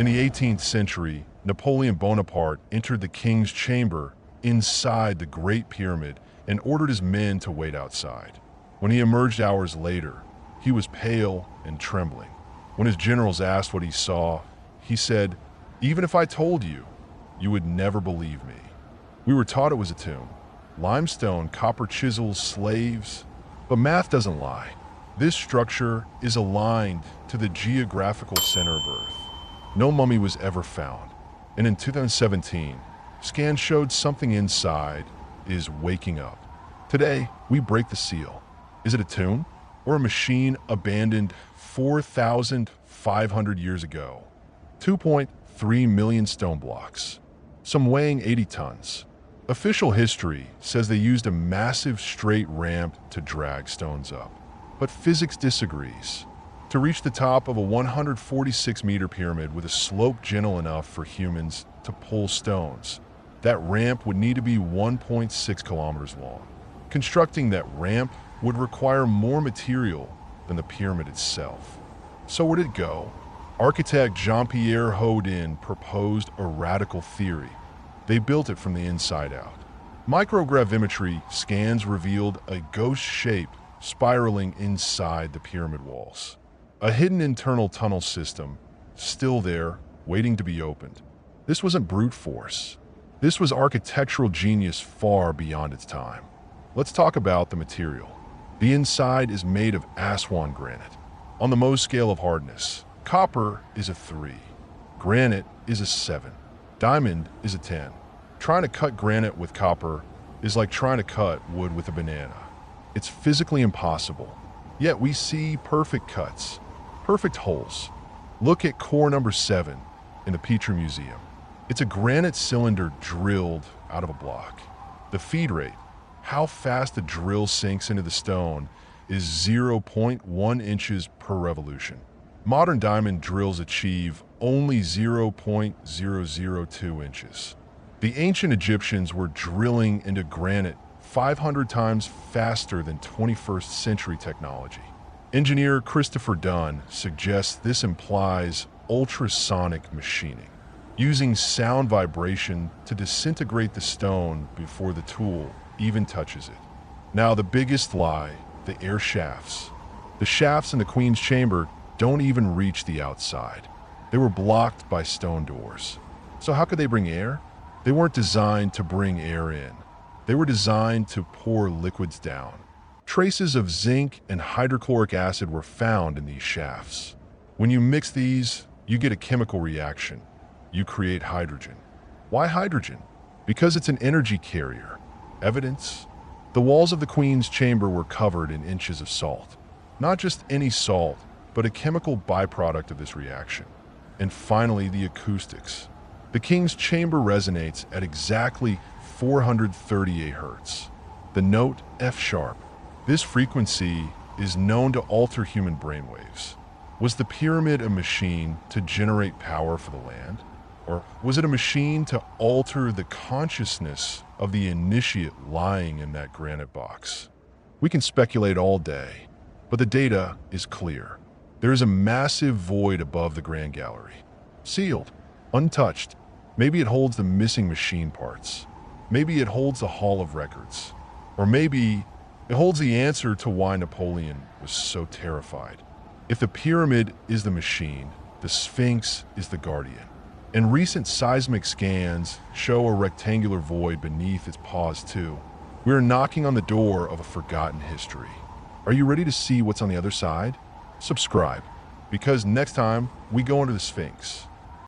In the 18th century, Napoleon Bonaparte entered the king's chamber inside the Great Pyramid and ordered his men to wait outside. When he emerged hours later, he was pale and trembling. When his generals asked what he saw, he said, "Even if I told you, you would never believe me. We were taught it was a tomb. Limestone, copper chisels, slaves. But math doesn't lie. This structure is aligned to the geographical center of Earth. No mummy was ever found. And in 2017, scans showed something inside is waking up. Today, we break the seal. Is it a tomb or a machine abandoned 4,500 years ago? 2.3 million stone blocks, some weighing 80 tons. Official history says they used a massive straight ramp to drag stones up. But physics disagrees. To reach the top of a 146-meter pyramid with a slope gentle enough for humans to pull stones, that ramp would need to be 1.6 kilometers long. Constructing that ramp would require more material than the pyramid itself. So where did it go? Architect Jean-Pierre Houdin proposed a radical theory. They built it from the inside out. Microgravimetry scans revealed a ghost shape spiraling inside the pyramid walls. A hidden internal tunnel system, still there, waiting to be opened. This wasn't brute force. This was architectural genius far beyond its time. Let's talk about the material. The inside is made of Aswan granite. On the Mohs scale of hardness, copper is a 3, granite is a 7, diamond is a 10. Trying to cut granite with copper is like trying to cut wood with a banana. It's physically impossible. Yet we see perfect cuts, perfect holes. Look at core number 7 in the Petrie Museum. It's a granite cylinder drilled out of a block. The feed rate, how fast the drill sinks into the stone, is 0.1 inches per revolution. Modern diamond drills achieve only 0.002 inches. The ancient Egyptians were drilling into granite 500 times faster than 21st century technology. Engineer Christopher Dunn suggests this implies ultrasonic machining, using sound vibration to disintegrate the stone before the tool even touches it. Now the biggest lie, the air shafts. The shafts in the Queen's chamber don't even reach the outside. They were blocked by stone doors. So how could they bring air? They weren't designed to bring air in. They were designed to pour liquids down. Traces of zinc and hydrochloric acid were found in these shafts. When you mix these, you get a chemical reaction. You create hydrogen. Why hydrogen? Because it's an energy carrier. Evidence? The walls of the Queen's chamber were covered in inches of salt. Not just any salt, but a chemical byproduct of this reaction. And finally, the acoustics. The King's chamber resonates at exactly 438 Hz. The note F sharp. This frequency is known to alter human brainwaves. Was the pyramid a machine to generate power for the land? Or was it a machine to alter the consciousness of the initiate lying in that granite box? We can speculate all day, but the data is clear. There is a massive void above the Grand Gallery. Sealed, untouched. Maybe it holds the missing machine parts. Maybe it holds the Hall of Records. Or maybe it holds the answer to why Napoleon was so terrified. If the pyramid is the machine, the Sphinx is the guardian. And recent seismic scans show a rectangular void beneath its paws too. We are knocking on the door of a forgotten history. Are you ready to see what's on the other side? Subscribe, because next time we go into the Sphinx,